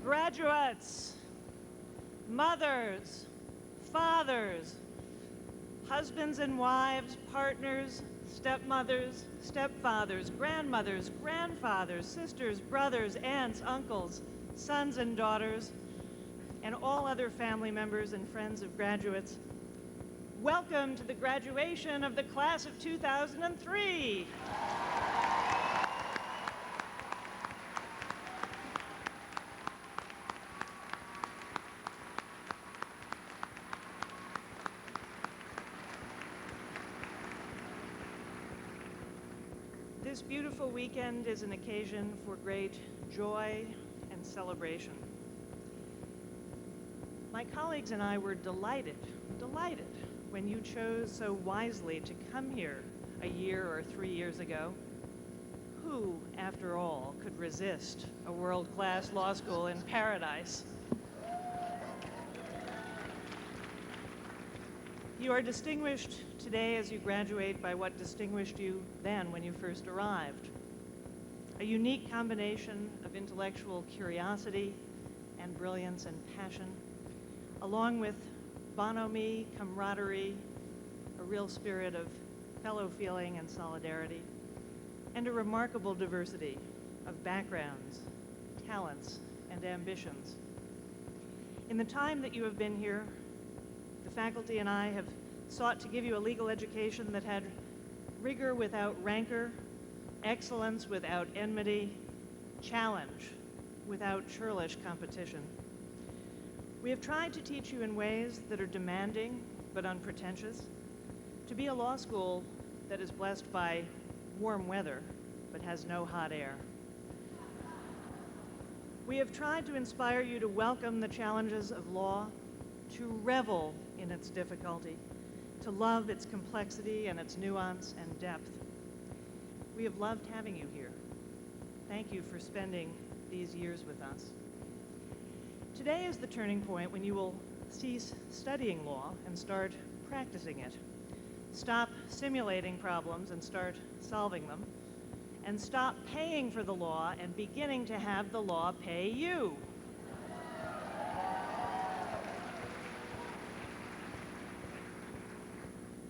Graduates, mothers, fathers, husbands and wives, partners, stepmothers, stepfathers, grandmothers, grandfathers, sisters, brothers, aunts, uncles, sons and daughters, and all other family members and friends of graduates, welcome to the graduation of the class of 2003. This beautiful weekend is an occasion for great joy and celebration. My colleagues and I were delighted when you chose so wisely to come here a year or 3 years ago. Who, after all, could resist a world-class law school in paradise? You are distinguished today as you graduate by what distinguished you then when you first arrived. A unique combination of intellectual curiosity and brilliance and passion, along with bonhomie, camaraderie, a real spirit of fellow feeling and solidarity, and a remarkable diversity of backgrounds, talents, and ambitions. In the time that you have been here, the faculty and I have sought to give you a legal education that had rigor without rancor, excellence without enmity, challenge without churlish competition. We have tried to teach you in ways that are demanding but unpretentious, to be a law school that is blessed by warm weather but has no hot air. We have tried to inspire you to welcome the challenges of law, to revel in its difficulty, to love its complexity and its nuance and depth. We have loved having you here. Thank you for spending these years with us. Today is the turning point when you will cease studying law and start practicing it. Stop simulating problems and start solving them. And stop paying for the law and beginning to have the law pay you.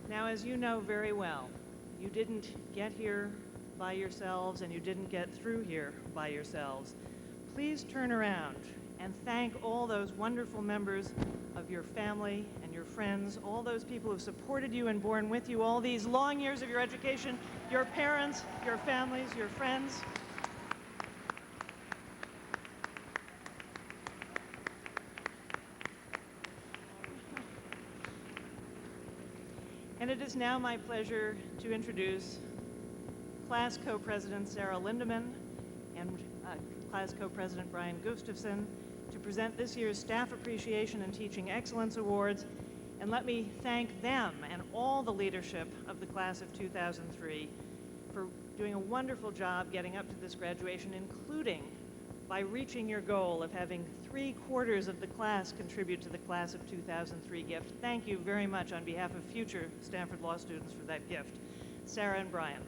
Now, as you know very well, you didn't get here by yourselves and you didn't get through here by yourselves. Please turn around and thank all those wonderful members of your family and your friends, all those people who have supported you and borne with you all these long years of your education, your parents, your families, your friends. And it is now my pleasure to introduce class co-president Sarah Lindeman and class co-president Brian Gustafson to present this year's Staff Appreciation and Teaching Excellence Awards. And let me thank them and all the leadership of the class of 2003 for doing a wonderful job getting up to this graduation, including by reaching your goal of having 3/4 of the class contribute to the class of 2003 gift. Thank you very much on behalf of future Stanford Law students for that gift. Sarah and Brian.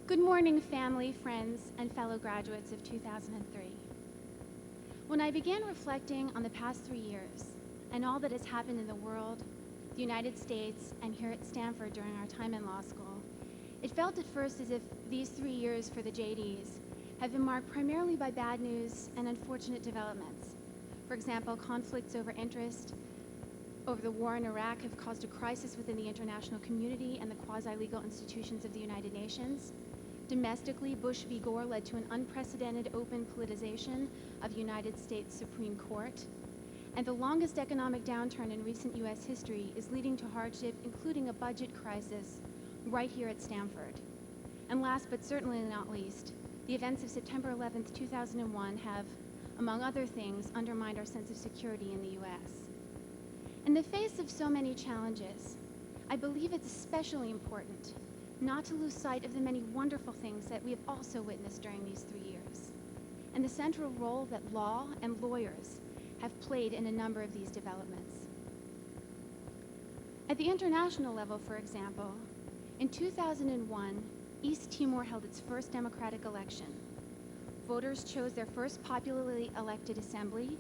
Good morning, family, friends, and fellow graduates of 2003. When I began reflecting on the past 3 years and all that has happened in the world, the United States, and here at Stanford during our time in law school, it felt at first as if these 3 years for the JDs have been marked primarily by bad news and unfortunate developments. For example, conflicts over interest over the war in Iraq have caused a crisis within the international community and the quasi-legal institutions of the United Nations. Domestically, Bush v. Gore led to an unprecedented open politicization of the United States Supreme Court. And the longest economic downturn in recent US history is leading to hardship, including a budget crisis right here at Stanford. And last but certainly not least, the events of September 11th, 2001 have, among other things, undermined our sense of security in the US. In the face of so many challenges, I believe it's especially important not to lose sight of the many wonderful things that we have also witnessed during these 3 years, and the central role that law and lawyers have played in a number of these developments. At the international level, for example, in 2001, East Timor held its first democratic election. Voters chose their first popularly elected assembly,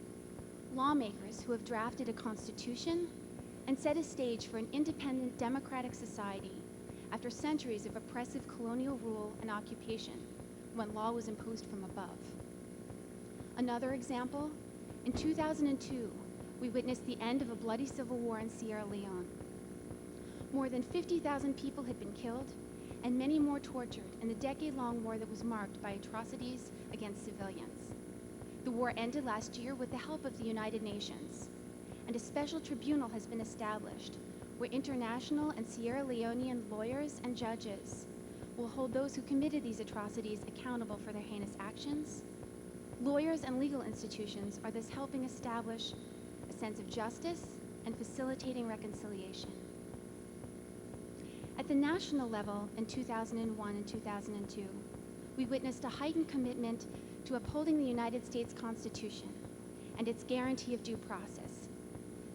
lawmakers who have drafted a constitution, and set a stage for an independent democratic society after centuries of oppressive colonial rule and occupation when law was imposed from above. Another example, in 2002, we witnessed the end of a bloody civil war in Sierra Leone. More than 50,000 people had been killed and many more tortured in the decade-long war that was marked by atrocities against civilians. The war ended last year with the help of the United Nations, and a special tribunal has been established where international and Sierra Leonean lawyers and judges will hold those who committed these atrocities accountable for their heinous actions. Lawyers and legal institutions are thus helping establish a sense of justice and facilitating reconciliation. At the national level in 2001 and 2002, we witnessed a heightened commitment to upholding the United States Constitution and its guarantee of due process,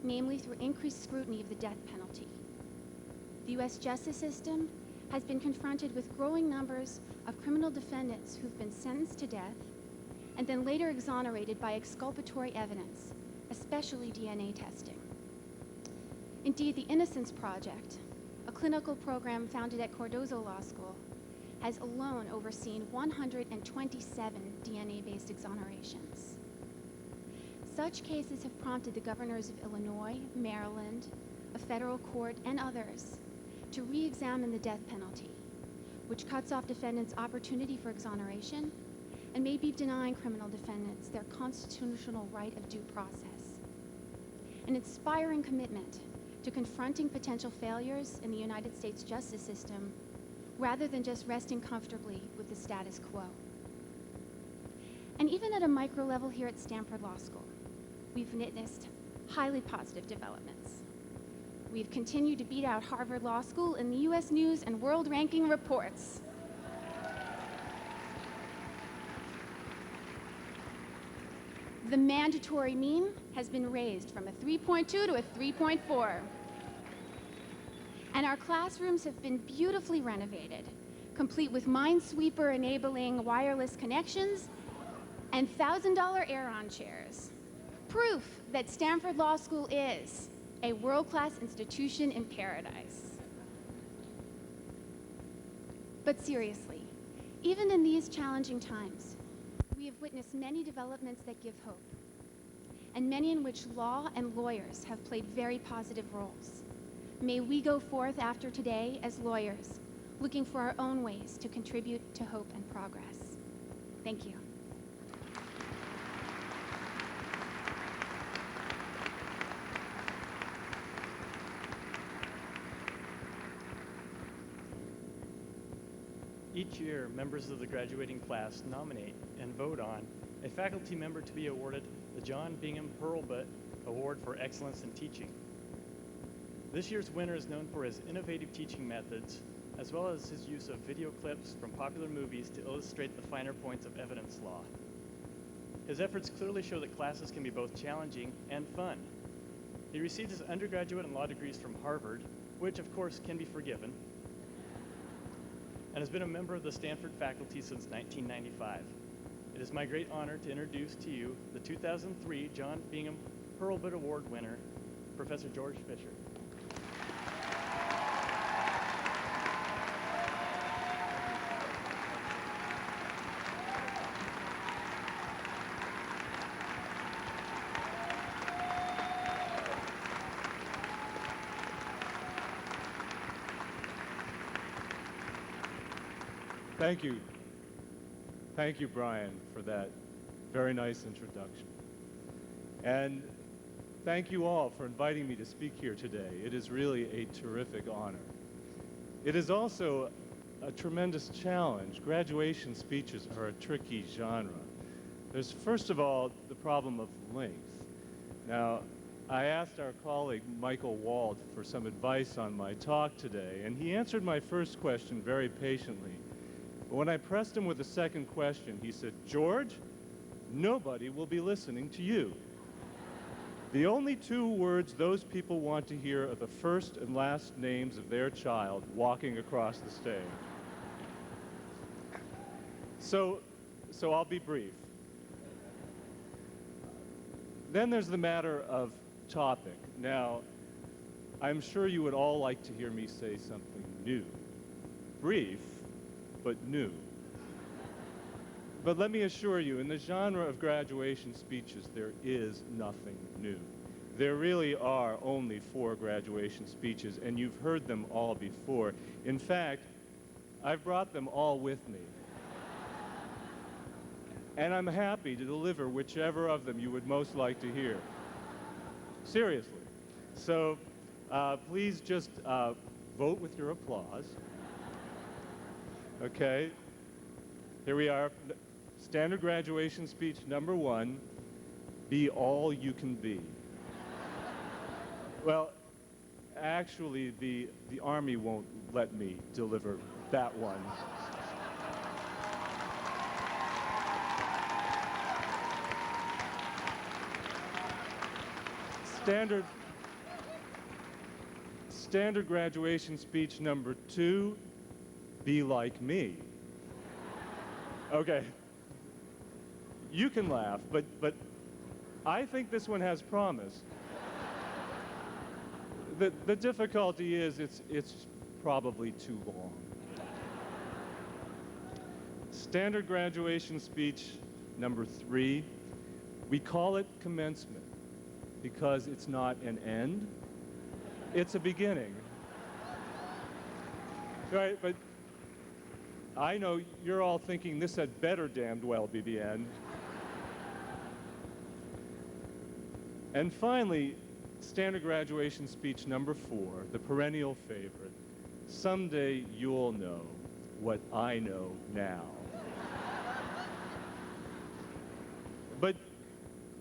namely through increased scrutiny of the death penalty. The U.S. justice system has been confronted with growing numbers of criminal defendants who've been sentenced to death and then later exonerated by exculpatory evidence, especially DNA testing. Indeed, the Innocence Project, a clinical program founded at Cardozo Law School, has alone overseen 127 DNA-based exonerations. Such cases have prompted the governors of Illinois, Maryland, a federal court, and others to re-examine the death penalty, which cuts off defendants' opportunity for exoneration and may be denying criminal defendants their constitutional right of due process. An inspiring commitment to confronting potential failures in the United States justice system rather than just resting comfortably with the status quo. And even at a micro level here at Stanford Law School, we've witnessed highly positive developments. We've continued to beat out Harvard Law School in the U.S. News and World Ranking reports. The mandatory mean has been raised from a 3.2 to a 3.4. And our classrooms have been beautifully renovated, complete with Minesweeper-enabling wireless connections and $1,000 Aeron chairs. Proof that Stanford Law School is a world-class institution in paradise. But seriously, even in these challenging times, we have witnessed many developments that give hope, and many in which law and lawyers have played very positive roles. May we go forth after today as lawyers, looking for our own ways to contribute to hope and progress. Thank you. Each year, members of the graduating class nominate and vote on a faculty member to be awarded the John Bingham Hurlbut Award for Excellence in Teaching. This year's winner is known for his innovative teaching methods, as well as his use of video clips from popular movies to illustrate the finer points of evidence law. His efforts clearly show that classes can be both challenging and fun. He received his undergraduate and law degrees from Harvard, which of course can be forgiven, and has been a member of the Stanford faculty since 1995. It is my great honor to introduce to you the 2003 John Bingham Hurlbut Award winner, Professor George Fisher. Thank you. Thank you, Brian, for that very nice introduction. And thank you all for inviting me to speak here today. It is really a terrific honor. It is also a tremendous challenge. Graduation speeches are a tricky genre. There's, first of all, the problem of length. Now, I asked our colleague Michael Wald for some advice on my talk today, and he answered my first question very patiently. But when I pressed him with a second question, he said, "George, nobody will be listening to you. The only two words those people want to hear are the first and last names of their child walking across the stage." So I'll be brief. Then there's the matter of topic. Now, I'm sure you would all like to hear me say something new. Brief, but new. But let me assure you, in the genre of graduation speeches, there is nothing new. There really are only 4 graduation speeches, and you've heard them all before. In fact, I've brought them all with me. And I'm happy to deliver whichever of them you would most like to hear. Seriously. So please just vote with your applause. Okay. Here we are. Standard graduation speech number 1, be all you can be. Well, actually, the Army won't let me deliver that one. Standard graduation speech number 2, be like me. Okay. You can laugh, but I think this one has promise. The difficulty is it's probably too long. Standard graduation speech number 3, we call it commencement because it's not an end, it's a beginning. Right, but I know you're all thinking this had better damned well be the end. And finally, standard graduation speech number 4, the perennial favorite. Someday you'll know what I know now.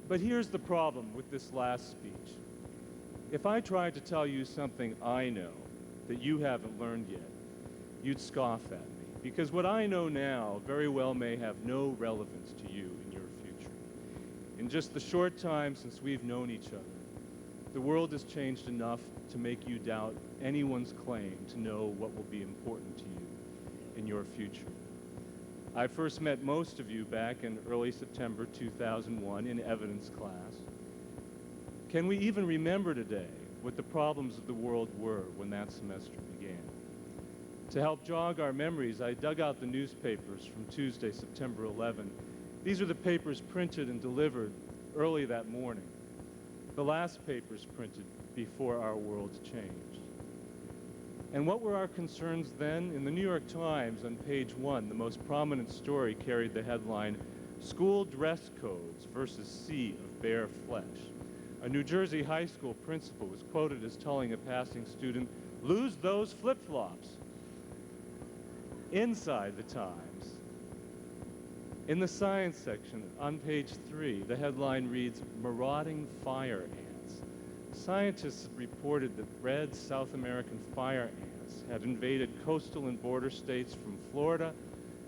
But here's the problem with this last speech. If I tried to tell you something I know that you haven't learned yet, you'd scoff at me. Because what I know now very well may have no relevance to you in your future. In just the short time since we've known each other, the world has changed enough to make you doubt anyone's claim to know what will be important to you in your future. I first met most of you back in early September 2001 in evidence class. Can we even remember today what the problems of the world were when that semester began? To help jog our memories, I dug out the newspapers from Tuesday, September 11. These are the papers printed and delivered early that morning. The last papers printed before our world changed. And what were our concerns then? In the New York Times, on page 1, the most prominent story carried the headline, "School Dress Codes versus Sea of Bare Flesh." A New Jersey high school principal was quoted as telling a passing student, "Lose those flip-flops." Inside the Times, in the science section, on page 3, the headline reads, "Marauding Fire Ants." Scientists had reported that red South American fire ants had invaded coastal and border states from Florida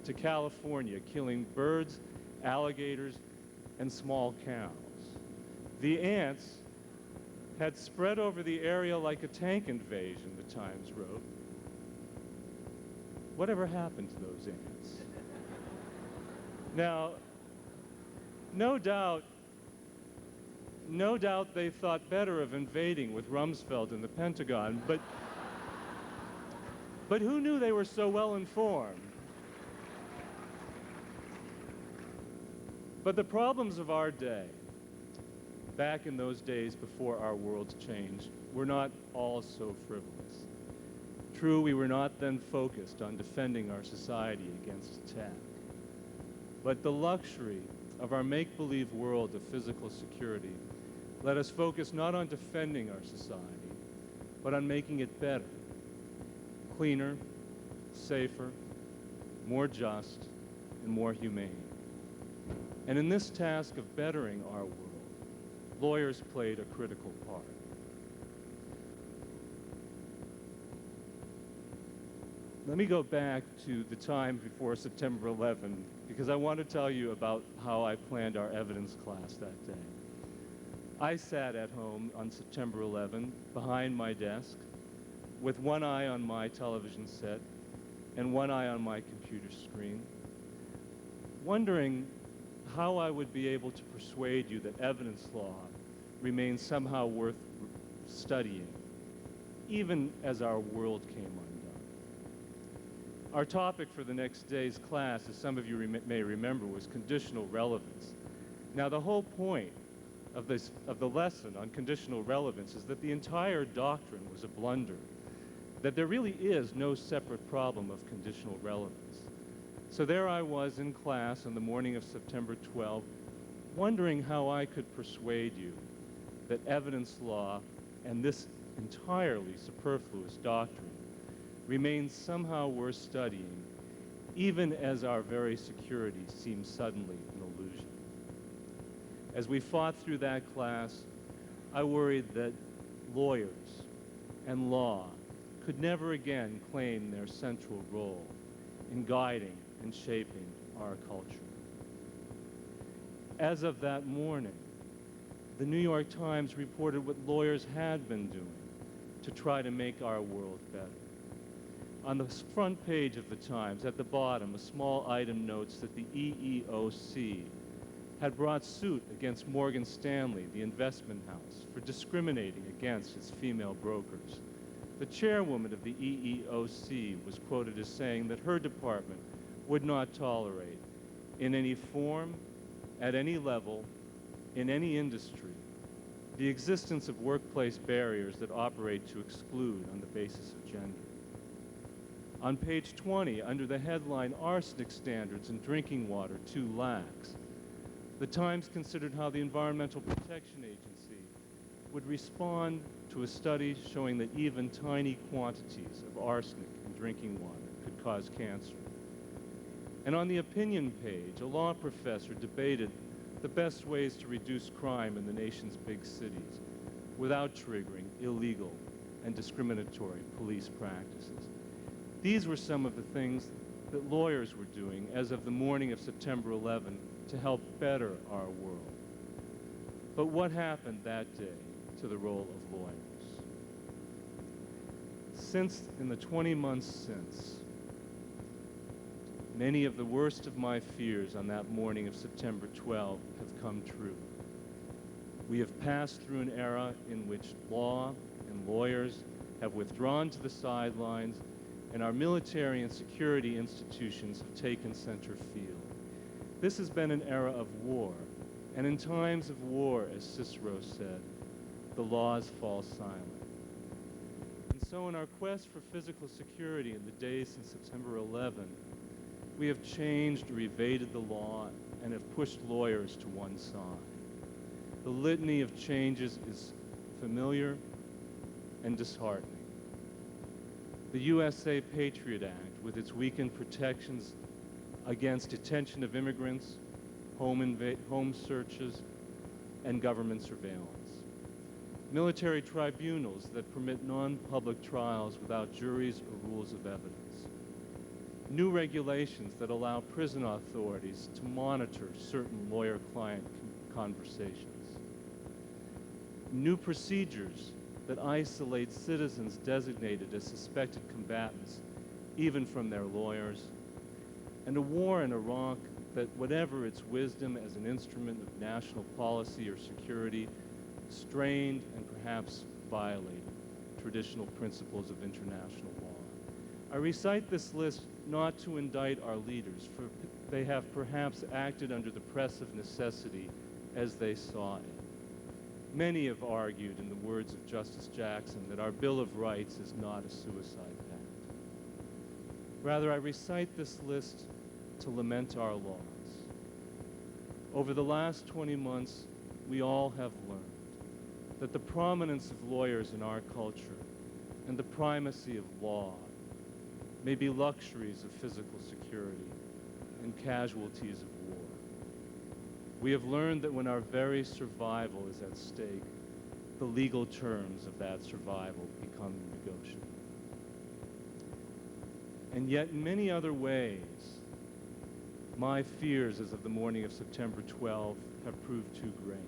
to California, killing birds, alligators, and small cows. The ants had spread over the area like a tank invasion, the Times wrote. Whatever happened to those ants? Now, no doubt they thought better of invading with Rumsfeld and the Pentagon, but who knew they were so well informed? But the problems of our day, back in those days before our worlds changed, were not all so frivolous. True, we were not then focused on defending our society against attack. But the luxury of our make-believe world of physical security let us focus not on defending our society, but on making it better, cleaner, safer, more just, and more humane. And in this task of bettering our world, lawyers played a critical part. Let me go back to the time before September 11, because I want to tell you about how I planned our evidence class that day. I sat at home on September 11 behind my desk with one eye on my television set and one eye on my computer screen, wondering how I would be able to persuade you that evidence law remains somehow worth studying, even as our world came undone. Our topic for the next day's class, as some of you may remember, was conditional relevance. Now, the whole point of the lesson on conditional relevance is that the entire doctrine was a blunder, that there really is no separate problem of conditional relevance. So there I was in class on the morning of September 12, wondering how I could persuade you that evidence law and this entirely superfluous doctrine remains somehow worth studying, even as our very security seems suddenly an illusion. As we fought through that class, I worried that lawyers and law could never again claim their central role in guiding and shaping our culture. As of that morning, the New York Times reported what lawyers had been doing to try to make our world better. On the front page of the Times, at the bottom, a small item notes that the EEOC had brought suit against Morgan Stanley, the investment house, for discriminating against its female brokers. The chairwoman of the EEOC was quoted as saying that her department would not tolerate, in any form, at any level, in any industry, the existence of workplace barriers that operate to exclude on the basis of gender. On page 20, under the headline, "Arsenic Standards in Drinking Water Too Lax," the Times considered how the Environmental Protection Agency would respond to a study showing that even tiny quantities of arsenic in drinking water could cause cancer. And on the opinion page, a law professor debated the best ways to reduce crime in the nation's big cities without triggering illegal and discriminatory police practices. These were some of the things that lawyers were doing as of the morning of September 11 to help better our world. But what happened that day to the role of lawyers? In the 20 months since, many of the worst of my fears on that morning of September 12 have come true. We have passed through an era in which law and lawyers have withdrawn to the sidelines, and our military and security institutions have taken center field. This has been an era of war, and in times of war, as Cicero said, the laws fall silent. And so in our quest for physical security in the days since September 11, we have changed or evaded the law and have pushed lawyers to one side. The litany of changes is familiar and disheartening. The USA Patriot Act, with its weakened protections against detention of immigrants, home searches, and government surveillance. Military tribunals that permit non-public trials without juries or rules of evidence. New regulations that allow prison authorities to monitor certain lawyer-client conversations. New procedures that isolate citizens designated as suspected combatants, even from their lawyers. And a war in Iraq that, whatever its wisdom as an instrument of national policy or security, strained and perhaps violated traditional principles of international law. I recite this list not to indict our leaders, for they have perhaps acted under the press of necessity as they saw it. Many have argued, in the words of Justice Jackson, that our Bill of Rights is not a suicide pact. Rather, I recite this list to lament our laws. Over the last 20 months, we all have learned that the prominence of lawyers in our culture and the primacy of law may be luxuries of physical security and casualties of war. we have learned that when our very survival is at stake, the legal terms of that survival become negotiable. And yet, in many other ways, my fears as of the morning of September 12th have proved too great.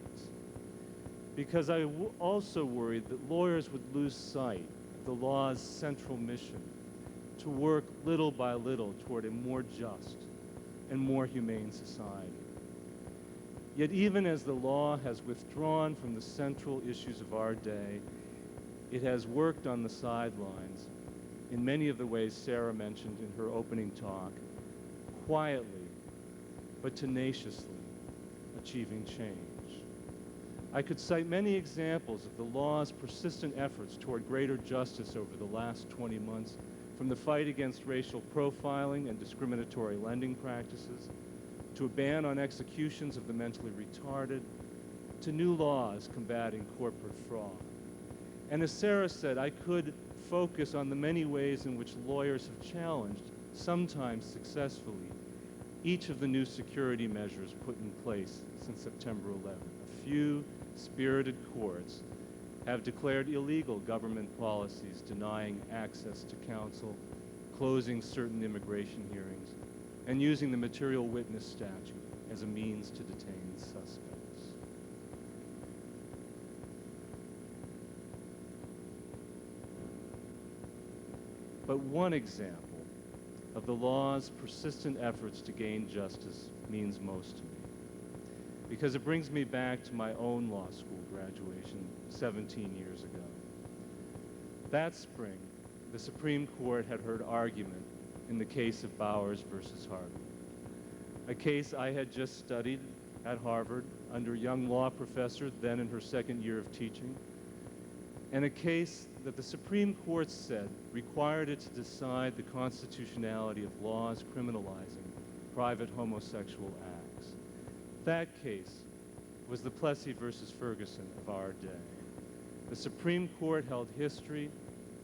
Because I also worried that lawyers would lose sight of the law's central mission to work little by little toward a more just and more humane society. Yet even as the law has withdrawn from the central issues of our day, it has worked on the sidelines in many of the ways Sarah mentioned in her opening talk, quietly but tenaciously achieving change. I could cite many examples of the law's persistent efforts toward greater justice over the last 20 months, from the fight against racial profiling and discriminatory lending practices, to a ban on executions of the mentally retarded, to new laws combating corporate fraud. And as Sarah said, I could focus on the many ways in which lawyers have challenged, sometimes successfully, each of the new security measures put in place since September 11th. A few spirited courts have declared illegal government policies denying access to counsel, closing certain immigration hearings, and using the material witness statute as a means to detain suspects. But one example of the law's persistent efforts to gain justice means most to me, because it brings me back to my own law school graduation 17 years ago. That spring, the Supreme Court had heard argument in the case of Bowers versus Harvard, a case I had just studied at Harvard under a young law professor, then in her second year of teaching, and a case that the Supreme Court said required it to decide the constitutionality of laws criminalizing private homosexual acts. That case was the Plessy versus Ferguson of our day. The Supreme Court held history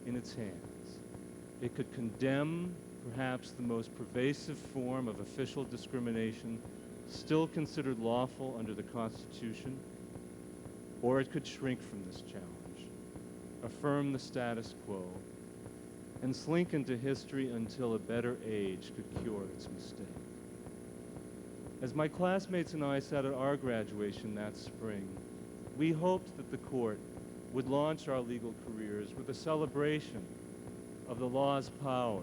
in its hands. It could condemn perhaps the most pervasive form of official discrimination still considered lawful under the Constitution, or it could shrink from this challenge, affirm the status quo, and slink into history until a better age could cure its mistake. As my classmates and I sat at our graduation that spring, we hoped that the court would launch our legal careers with a celebration of the law's power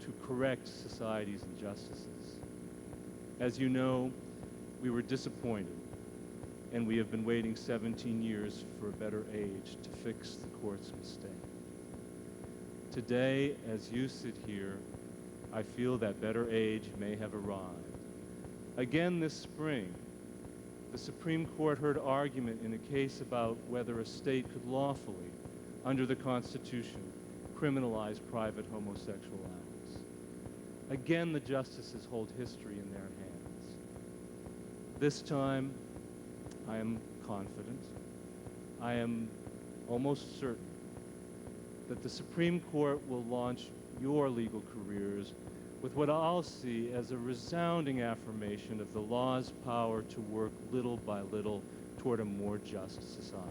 to correct society's injustices. As you know, we were disappointed, and we have been waiting 17 years for a better age to fix the court's mistake. Today, as you sit here, I feel that better age may have arrived. Again this spring, the Supreme Court heard argument in a case about whether a state could lawfully, under the Constitution, criminalize private homosexual acts. Again, the justices hold history in their hands. This time, I am confident, I am almost certain that the Supreme Court will launch your legal careers with what I'll see as a resounding affirmation of the law's power to work little by little toward a more just society.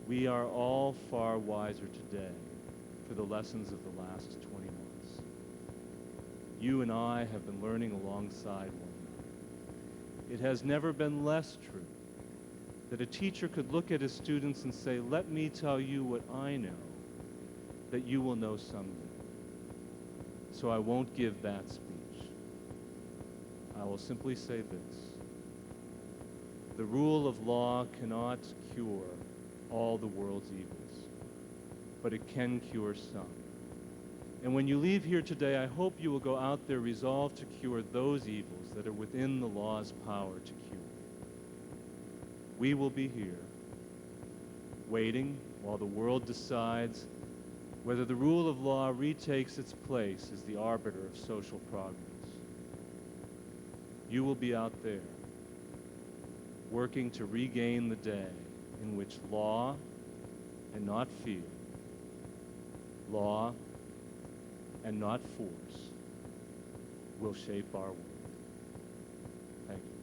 We are all far wiser today for the lessons of the last 20 months. You and I have been learning alongside one another. It has never been less true that a teacher could look at his students and say, "Let me tell you what I know that you will know someday." So I won't give that speech. I will simply say this: the rule of law cannot cure all the world's evils, but it can cure some. And when you leave here today, I hope you will go out there resolved to cure those evils that are within the law's power to cure. We will be here, waiting while the world decides whether the rule of law retakes its place as the arbiter of social progress. You will be out there, working to regain the day in which law and not fear, law and not force, will shape our world. Thank you.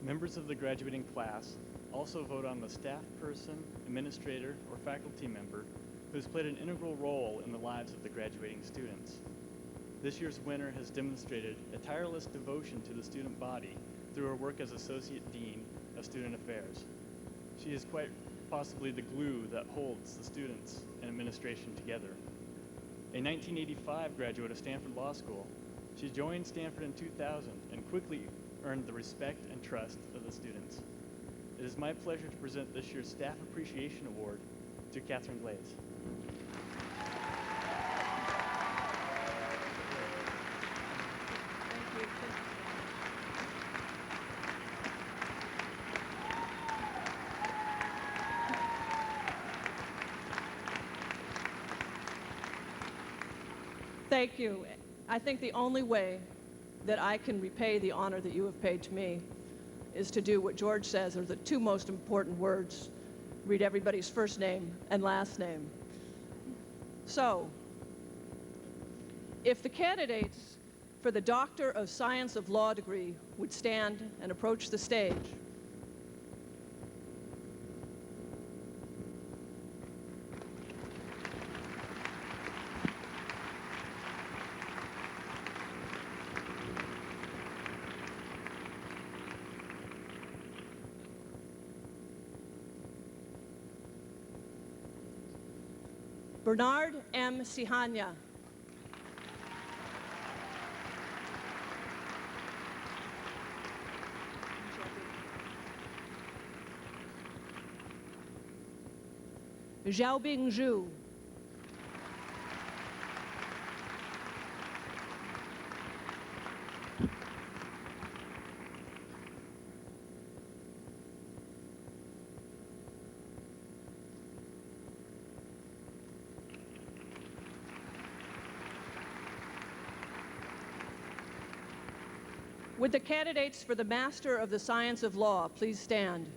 Members of the graduating class also vote on the staff person, administrator, or faculty member who has played an integral role in the lives of the graduating students. This year's winner has demonstrated a tireless devotion to the student body through her work as Associate Dean of Student Affairs. She is quite possibly the glue that holds the students and administration together. A 1985 graduate of Stanford Law School, she joined Stanford in 2000 and quickly earned the respect and trust of the students. It is my pleasure to present this year's Staff Appreciation Award to Catherine Glaze. Thank you. Thank you. I think the only way that I can repay the honor that you have paid to me is to do what George says are the two most important words. Read everybody's first name and last name. So, if the candidates for the Doctor of Science of Law degree would stand and approach the stage. Bernard M. Sihanya. Xiaobing Zhu. Would the candidates for the Master of the Science of Law please stand?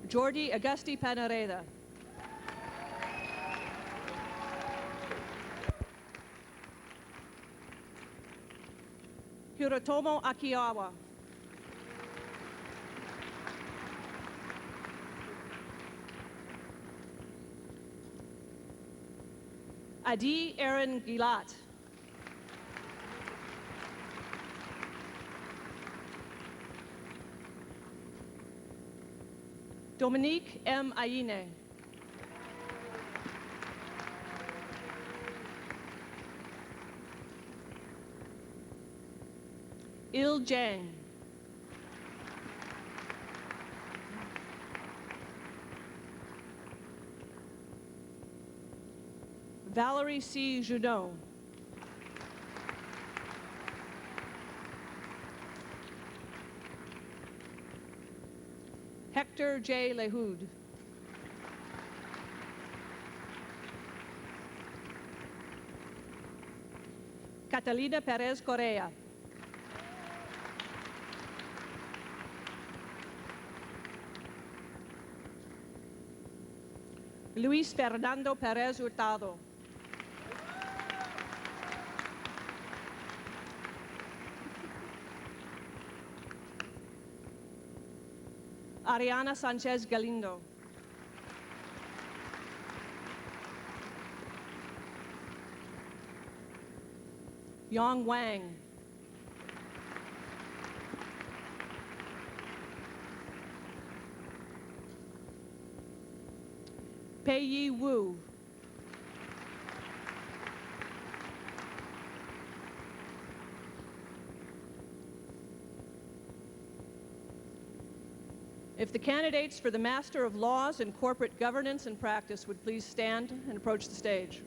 Jordi Agustí Panareda. Hirotomo Akiawa. Adi Aaron Gilat. Dominique M. Aine. Il Zhang. Valerie C. Junot. Hector J. Lehoud. Catalina Perez Correa. Luis Fernando Perez Hurtado. Ariana Sanchez Galindo. Yong Wang. Pei Yi Wu. If the candidates for the Master of Laws in Corporate Governance and Practice would please stand and approach the stage.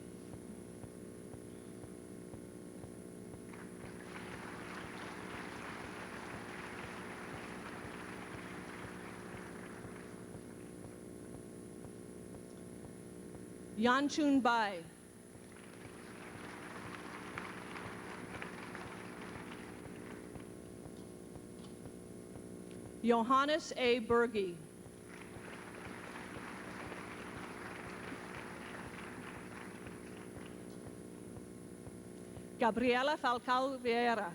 Yan Chun Bai. Johannes A. Berge. Gabriela Falcao Vieira.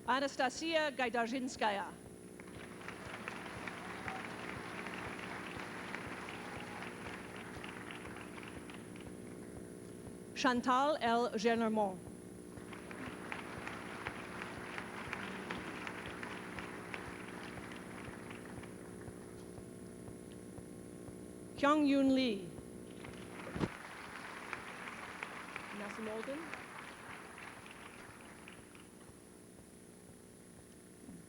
Anastasia Gaidarzinskaya. Chantal L. Genermont. Kyung Yoon Lee. Nasimolden.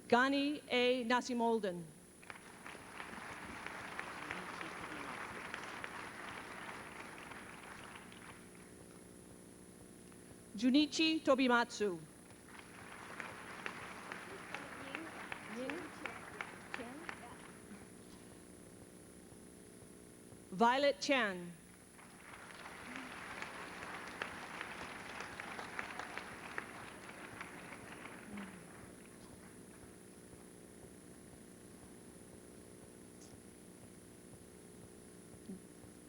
Gani A. Nasimolden. Junichi Tobimatsu. Violet Chan.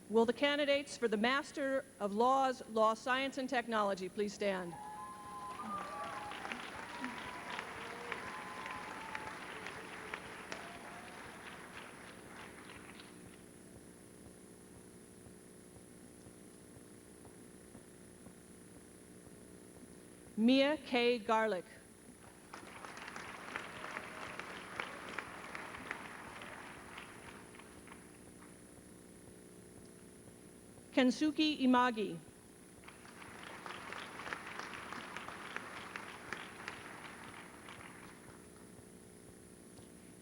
Will the candidates for the Master of Laws, Law, Science, and Technology please stand? Mia K. Garlick. Kensuke Imagi.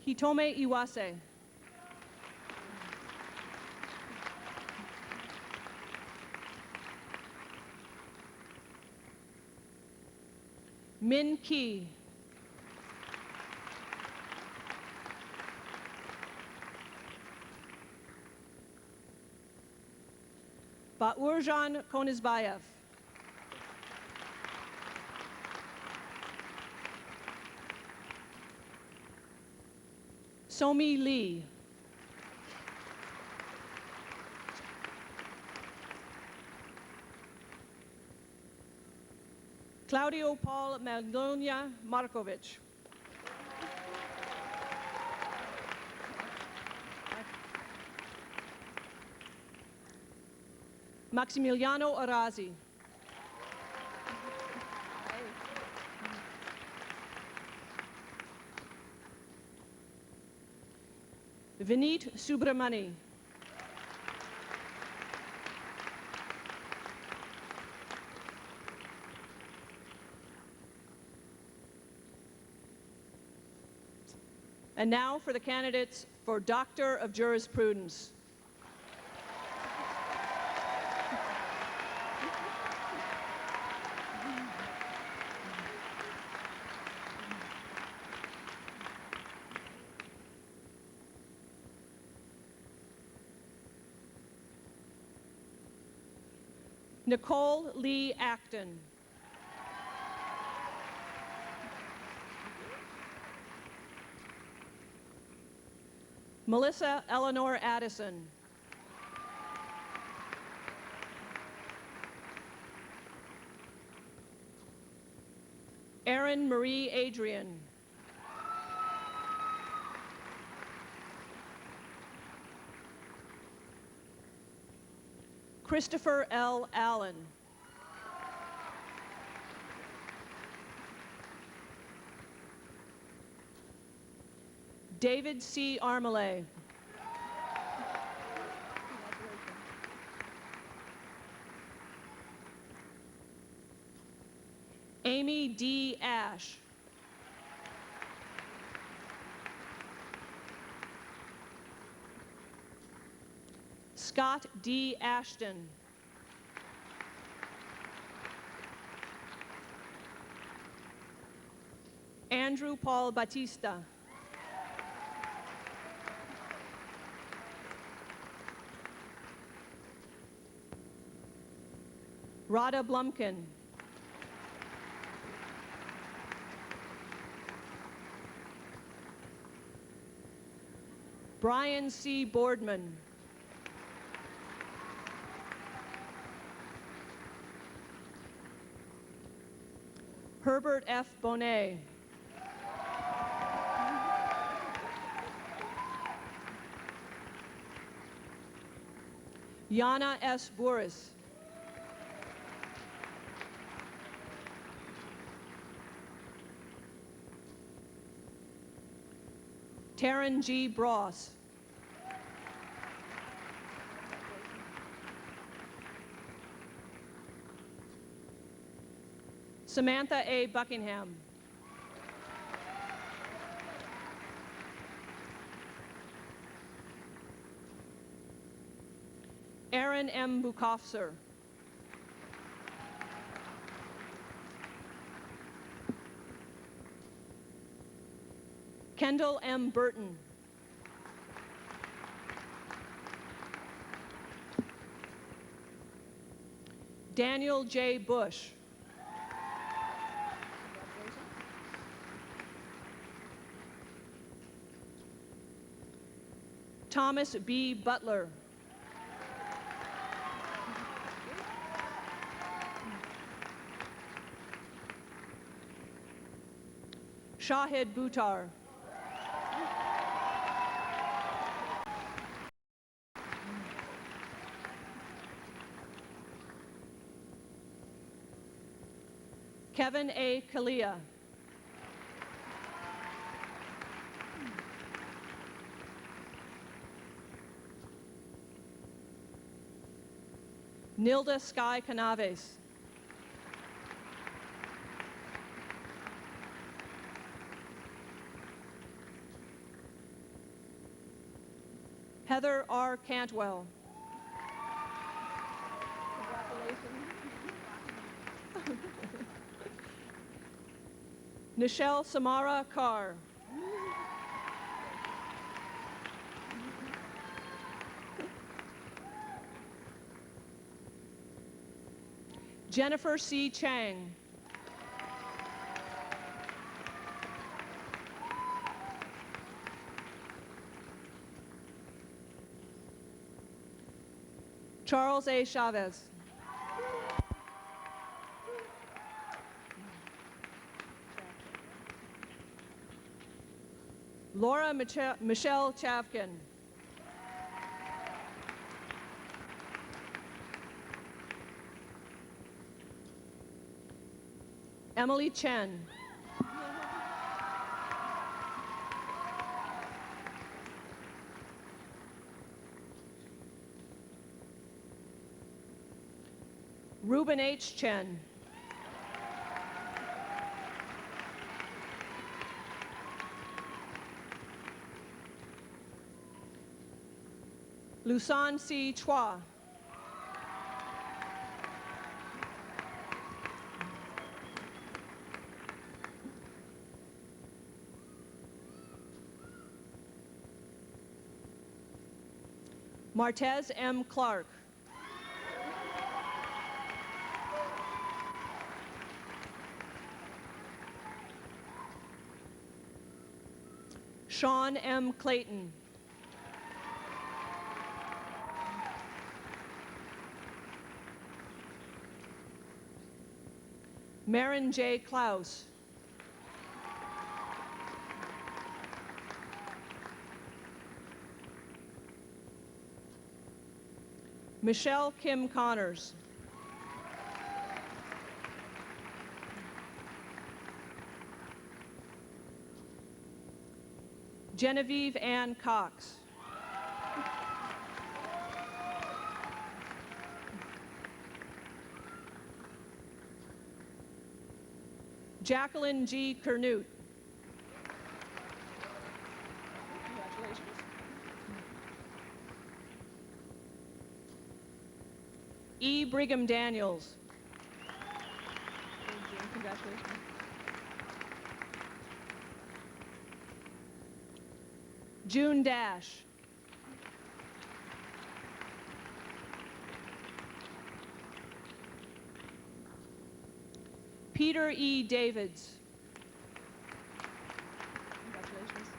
Hitome Iwase. Min Ki. Baurjan Konizbayev. Somi Lee. Claudio Paul Magnolia Markovic. Maximiliano Arazi. Vineet Subramani. And now for the candidates for Doctor of Jurisprudence. Nicole Lee Acton. Melissa Eleanor Addison. Erin Marie Adrian. Christopher L. Allen. David C. Armale. Amy D. Ash. Scott D. Ashton. Andrew Paul Batista. Radha Blumkin. Brian C. Boardman. Herbert F. Bonet. Yana S. Boris. Taryn G. Bross. Samantha A. Buckingham. Aaron M. Bukofser. Kendall M. Burton. Daniel J. Bush. Thomas B. Butler. Shahid Buttar. Kevin A. Kalia. Nilda Sky Canaves. Heather R. Cantwell. Nichelle Samara Carr. Jennifer C. Chang. Charles A. Chavez. Laura Michelle Chavkin. Emily Chen. Ruben H. Chen. Lusan C. Chua. Martez M. Clark. Sean M. Clayton. Marin J. Klaus. Michelle Kim Connors. Genevieve Ann Cox. Jacqueline G. Kernut. Congratulations. E. Brigham Daniels. Congratulations. June Dash. Peter E. Davids. Congratulations.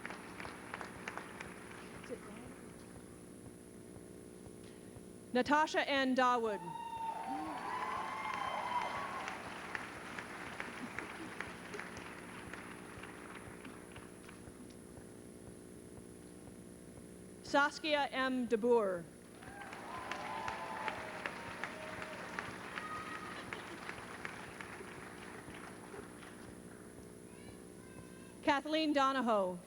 Natasha N. Dawood. Saskia M. DeBoer. Kathleen Donahoe.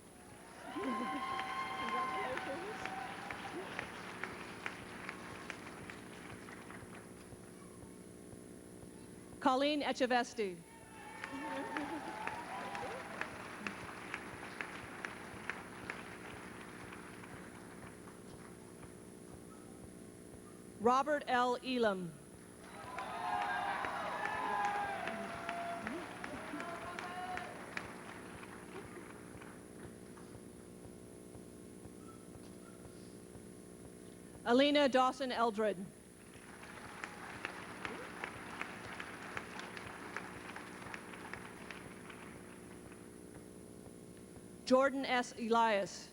Colleen Echeveste. Robert L. Elam. Alina Dawson Eldred. Jordan S. Elias.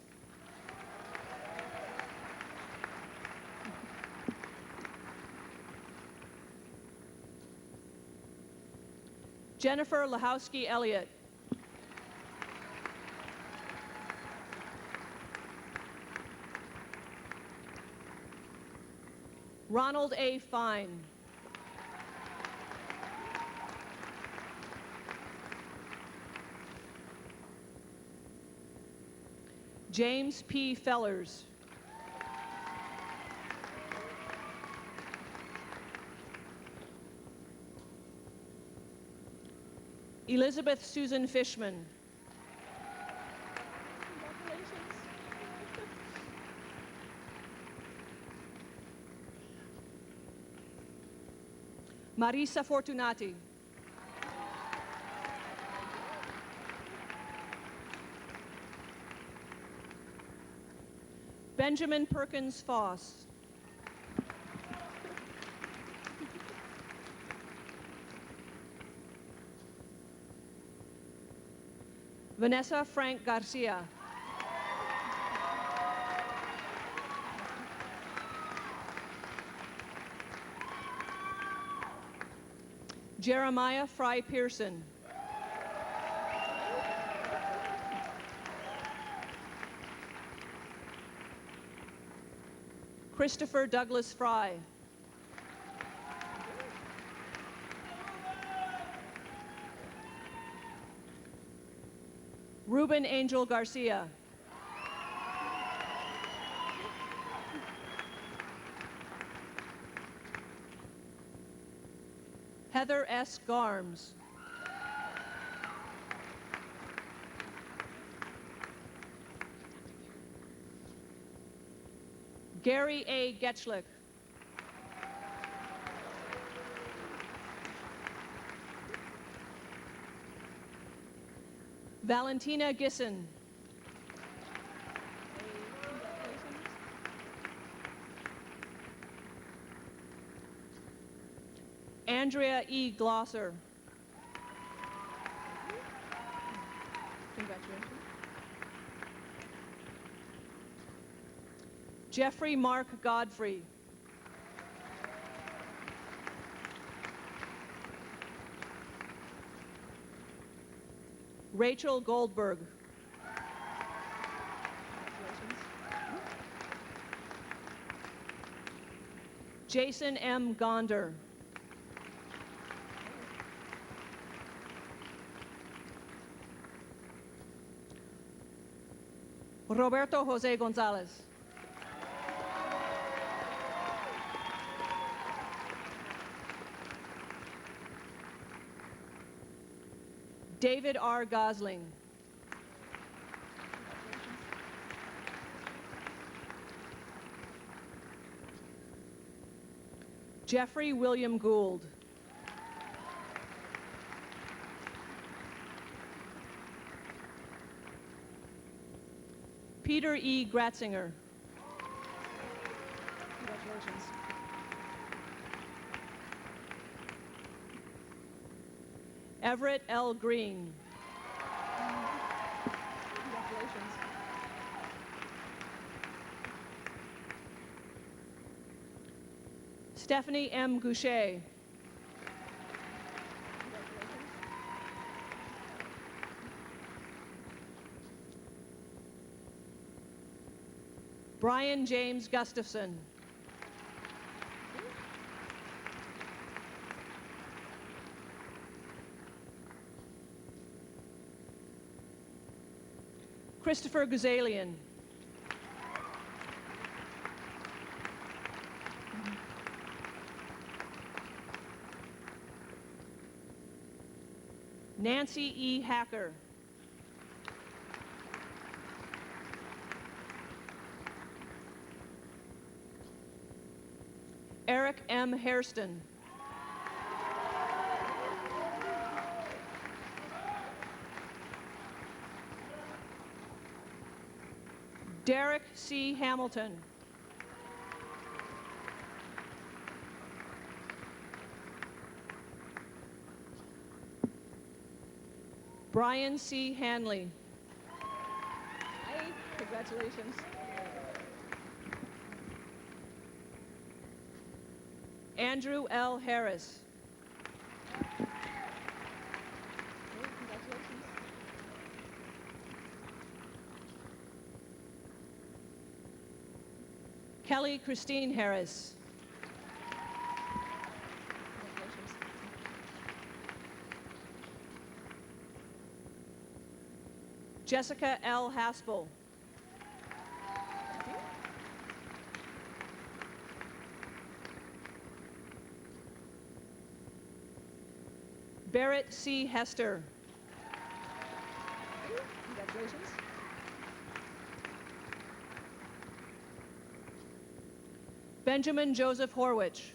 Jennifer Lahowski Elliott. Ronald A. Fine. James P. Fellers. Elizabeth Susan Fishman. Marisa Fortunati. Benjamin Perkins Foss. Vanessa Frank Garcia. Jeremiah Fry Pearson. Christopher Douglas Fry. Ruben Angel Garcia. Heather S. Garms. Gary A. Getchlick. Valentina Gisson. Andrea E. Glosser. Congratulations. Jeffrey Mark Godfrey. Rachel Goldberg. Jason M. Gonder. Roberto Jose Gonzalez. David R. Gosling. Jeffrey William Gould. Peter E. Gratzinger. Congratulations. Everett L. Green. Congratulations. Stephanie M. Goucher. Brian James Gustafson. Christopher Guzalian. Nancy E. Hacker. Eric M. Hairston. Derek C. Hamilton. Brian C. Hanley. Hi, congratulations. Andrew L. Harris. Congratulations. Kelly Christine Harris. Congratulations. Jessica L. Haspel. Barrett C. Hester. Congratulations. Benjamin Joseph Horwich.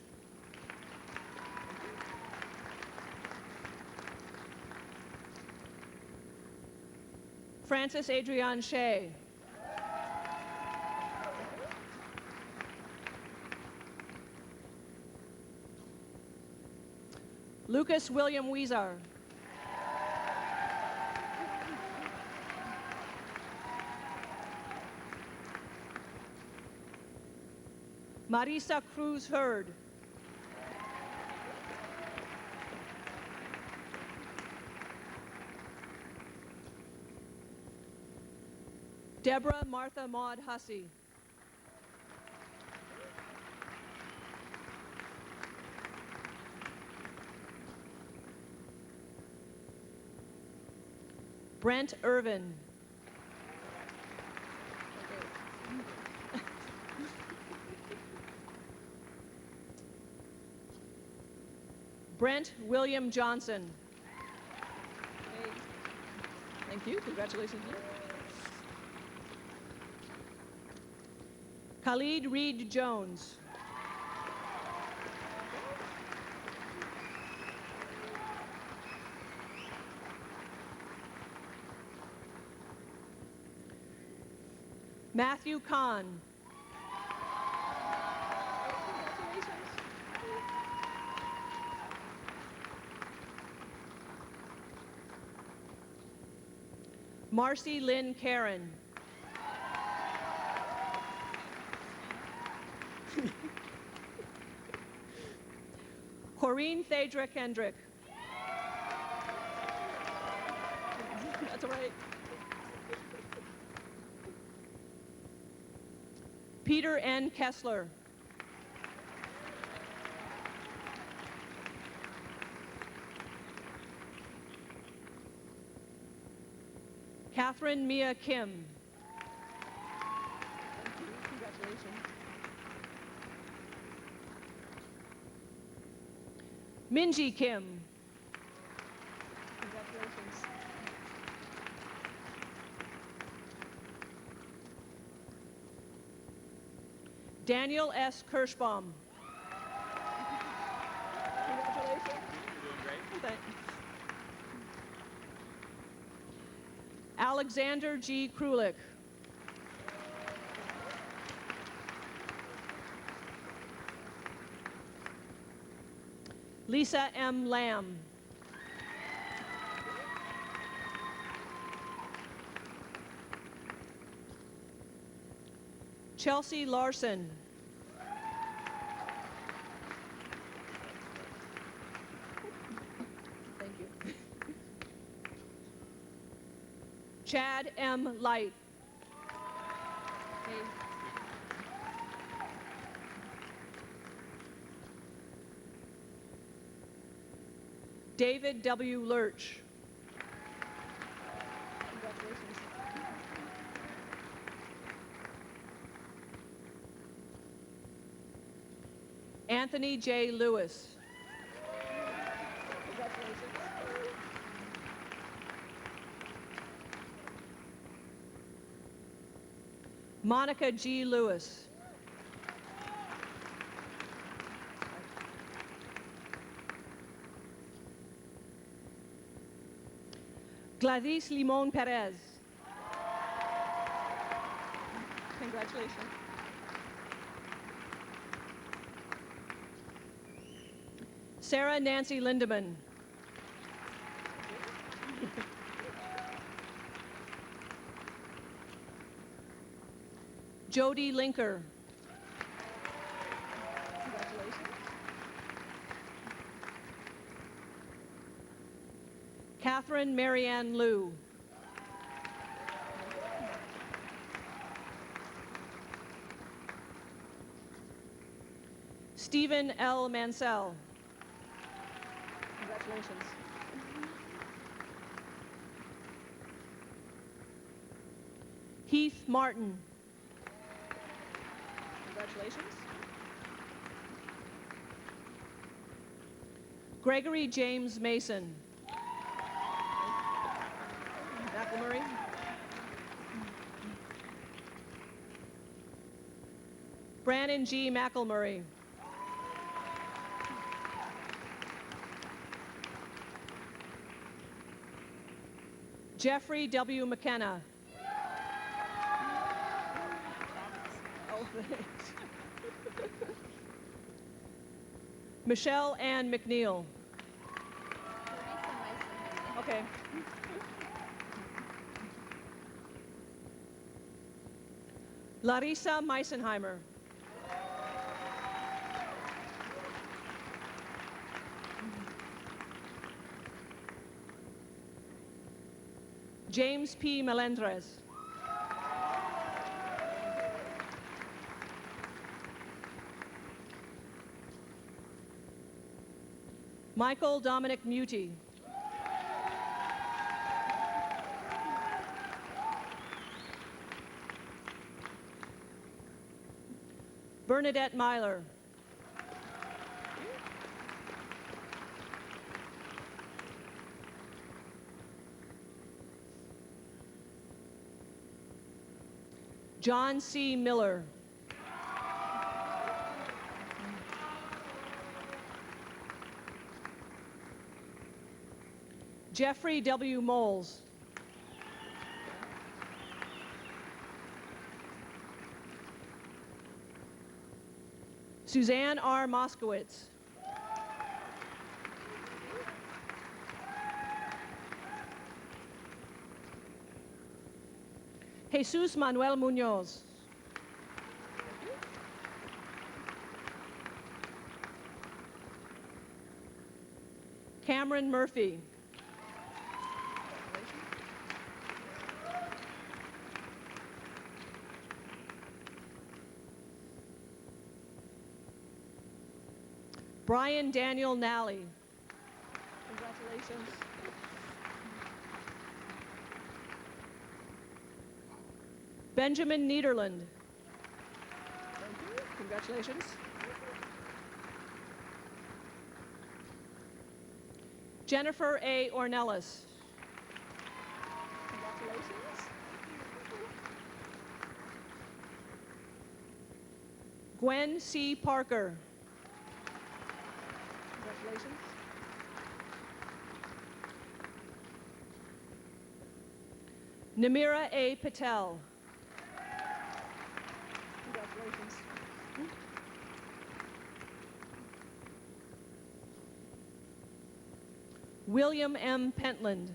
Francis Adrian Shea. Lucas William Weezer. Marisa Cruz Hurd. Deborah Martha Maud Hussey. Brent Irvin. Brent William Johnson. Okay. Thank you. Congratulations. Khalid Reed Jones. Matthew Kahn. Marcy Lynn Karen. Corrine Thadra Kendrick. That's all right. Peter N. Kessler. Catherine Mia Kim. Congratulations. Minji Kim. Congratulations. Daniel S. Kirschbaum. Congratulations. You're doing great. Thank you. Alexander G. Krulik. Lisa M. Lamb. Chelsea Larson. Thank you. Chad M. Light. Hey. David W. Lurch. Congratulations. Anthony J. Lewis. Congratulations. Monica G. Lewis. Gladys Limon Perez. Congratulations. Sarah Nancy Lindeman. Jody Linker. Congratulations. Catherine Marianne Liu. Stephen L. Mansell. Congratulations. Heath Martin. Congratulations. Gregory James Mason. McElmurray. Brannon G. McElmurray. Jeffrey W. McKenna. Oh, thanks. Michelle Ann McNeil. Okay. Larissa Meisenheimer. James P. Melendres. Michael Dominic Muti. Bernadette Myler. John C. Miller. Jeffrey W. Moles. Suzanne R. Moskowitz. Jesus Manuel Munoz. Cameron Murphy. Brian Daniel Nally. Congratulations. Benjamin Niederland. Thank you. Congratulations. Jennifer A. Ornelas. Congratulations. Gwen C. Parker. Congratulations. Namira A. Patel. Congratulations. William M. Pentland.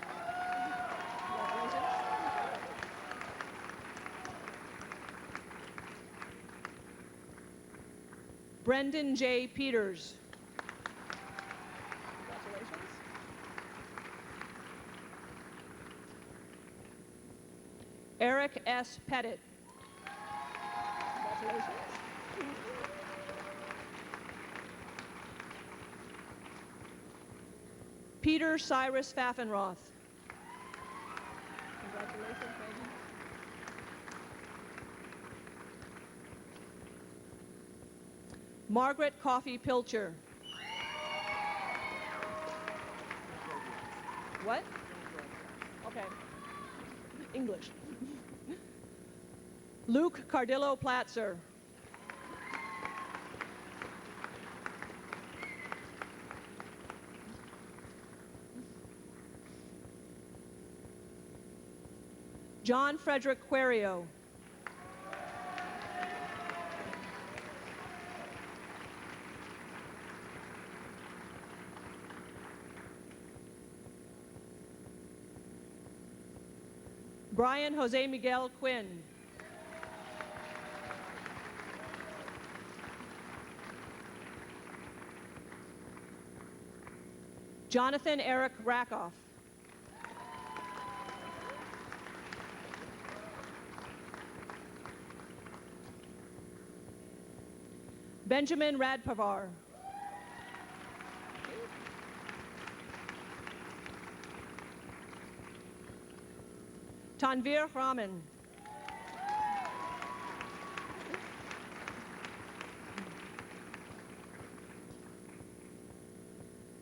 Congratulations. Brendan J. Peters. Congratulations. Eric S. Pettit. Congratulations. Peter Cyrus Pfaffenroth. Congratulations, Maggie. Margaret Coffey Pilcher. What? Okay. English. Luke Cardillo Platzer. John Frederick Querio. Brian Jose Miguel Quinn. Jonathan Eric Rakoff. Benjamin Radpavar. Tanvir Rahman.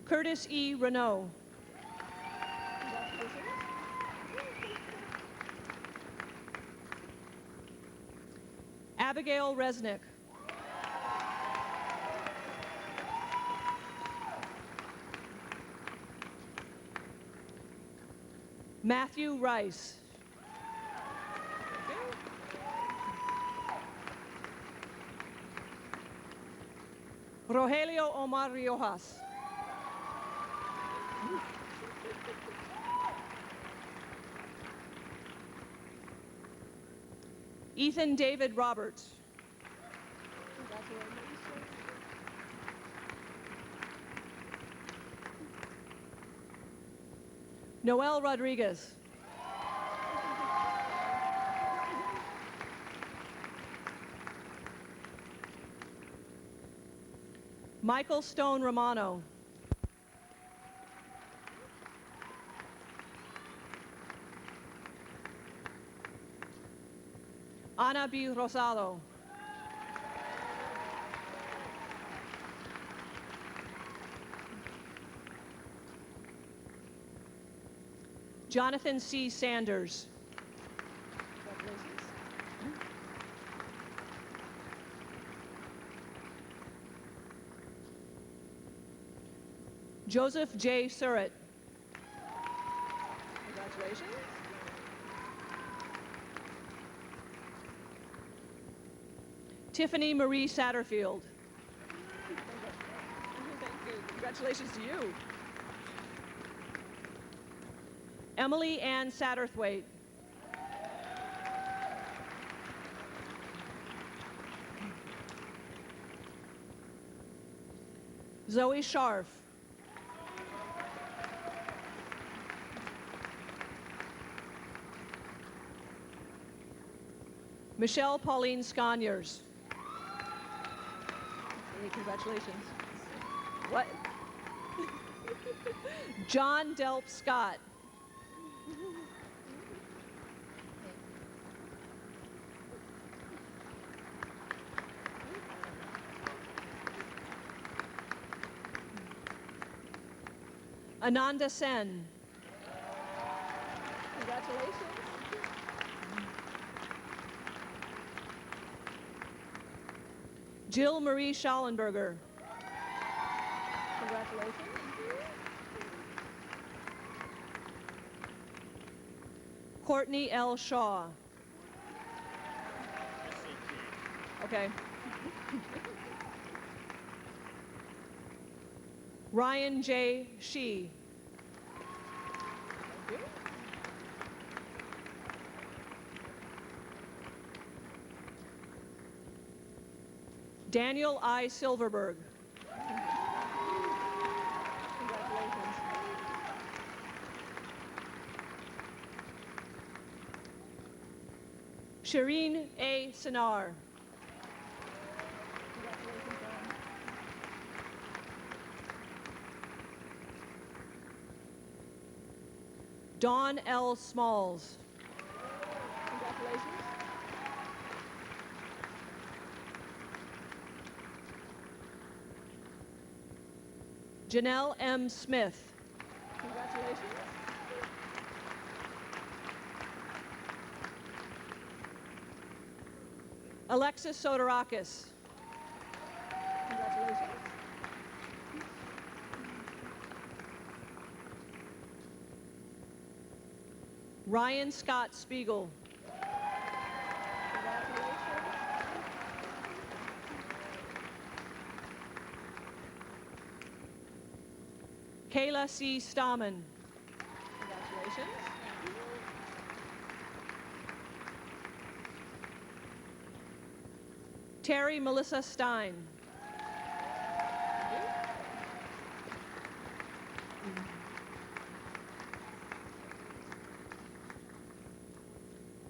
Curtis E. Renault. Abigail Resnick. Matthew Rice. Rogelio Omar Riojas. Ethan David Roberts. Noel Rodriguez. Michael Stone Romano. Ana B. Rosado. Jonathan C. Sanders. Joseph J. Surratt. Congratulations. Tiffany Marie Satterfield. Thank you. Congratulations to you. Emily Ann Satterthwaite. Zoe Scharf. Michelle Pauline Sconyers. Hey, congratulations. What? John Delp Scott. Ananda Sen. Congratulations. Jill Marie Schallenberger. Congratulations. Courtney L. Shaw. Okay. Ryan J. Shee. Thank you. Daniel I. Silverberg. Congratulations. Shireen A. Sinar. Dawn L. Smalls. Congratulations. Janelle M. Smith. Congratulations. Alexis Soterakis. Congratulations. Ryan Scott Spiegel. Congratulations. Kayla C. Stammen. Congratulations. Terry Melissa Stein.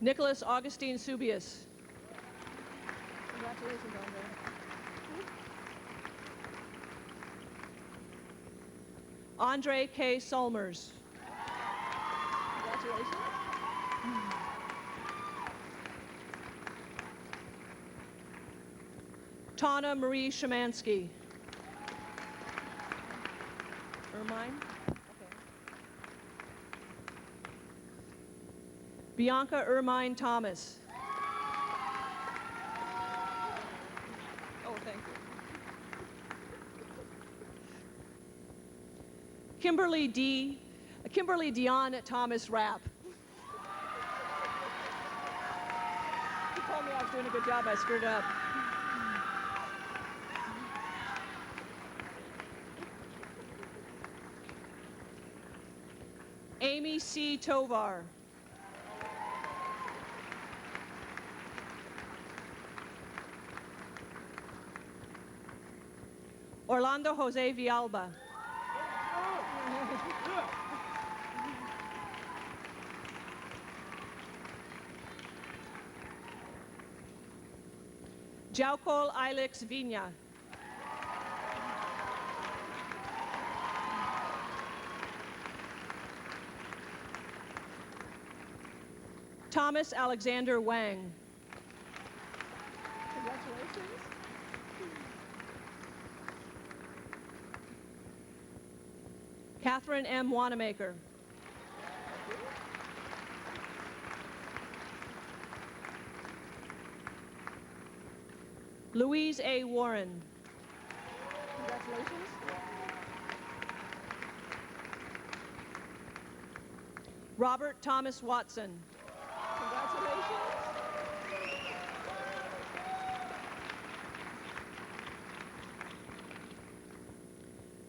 Nicholas Augustine Subius. Congratulations, Andre. Andre K. Solmers. Congratulations. Tana Marie Shemansky. Ermine? Okay. Bianca Ermine Thomas. Oh, thank you. Kimberly Dion Thomas Rapp. She told me I was doing a good job, I screwed up. Amy C. Tovar. Orlando Jose Villalba. Jaucol Ilex Viña. Thomas Alexander Wang. Congratulations. Catherine M. Wanamaker. Louise A. Warren. Congratulations. Robert Thomas Watson. Congratulations.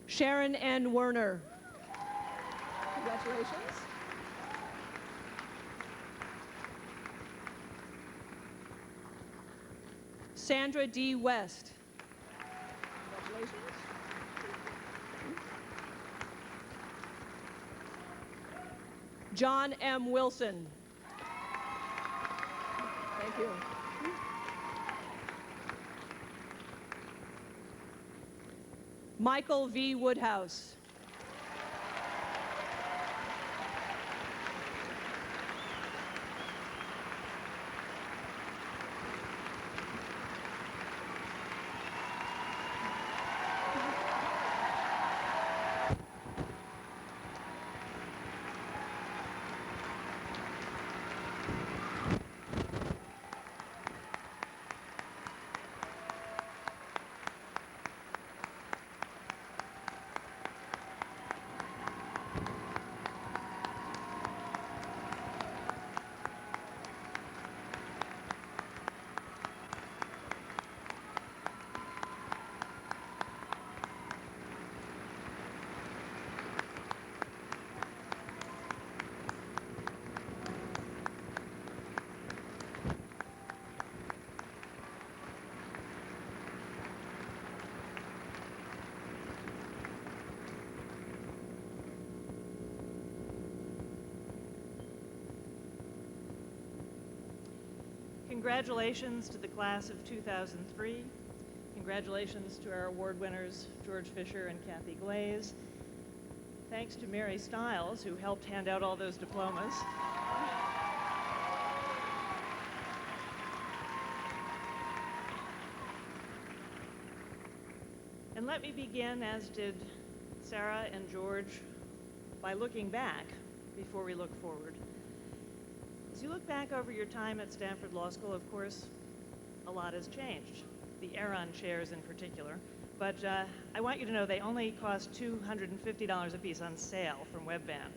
Sharon N. Werner. Congratulations. Sandra D. West. Congratulations. John M. Wilson. Thank you. Michael V. Woodhouse. Congratulations to the class of 2003. Congratulations to our award winners, George Fisher and Kathy Glaze. Thanks to Mary Stiles, who helped hand out all those diplomas. And let me begin, as did Sarah and George, by looking back before we look forward. As you look back over your time at Stanford Law School, of course, a lot has changed, the Aeron chairs in particular. But I want you to know they only cost $250 a piece on sale from Webban.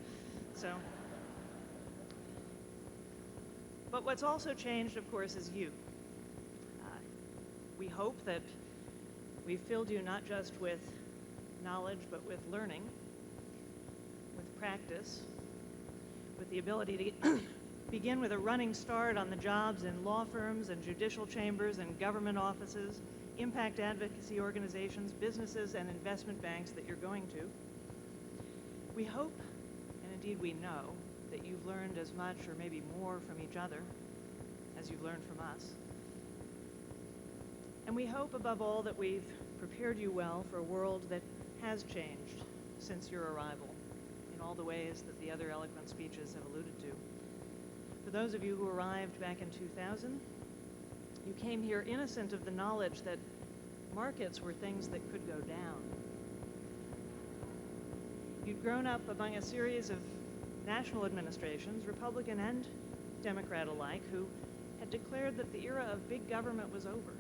But what's also changed, of course, is you. We hope that we've filled you not just with knowledge, but with learning, with practice, with the ability to begin with a running start on the jobs in law firms and judicial chambers and government offices, impact advocacy organizations, businesses, and investment banks that you're going to. We hope, and indeed we know, that you've learned as much or maybe more from each other as you've learned from us. And we hope, above all, that we've prepared you well for a world that has changed since your arrival in all the ways that the other eloquent speeches have alluded to. For those of you who arrived back in 2000, you came here innocent of the knowledge that markets were things that could go down. You'd grown up among a series of national administrations, Republican and Democrat alike, who had declared that the era of big government was over.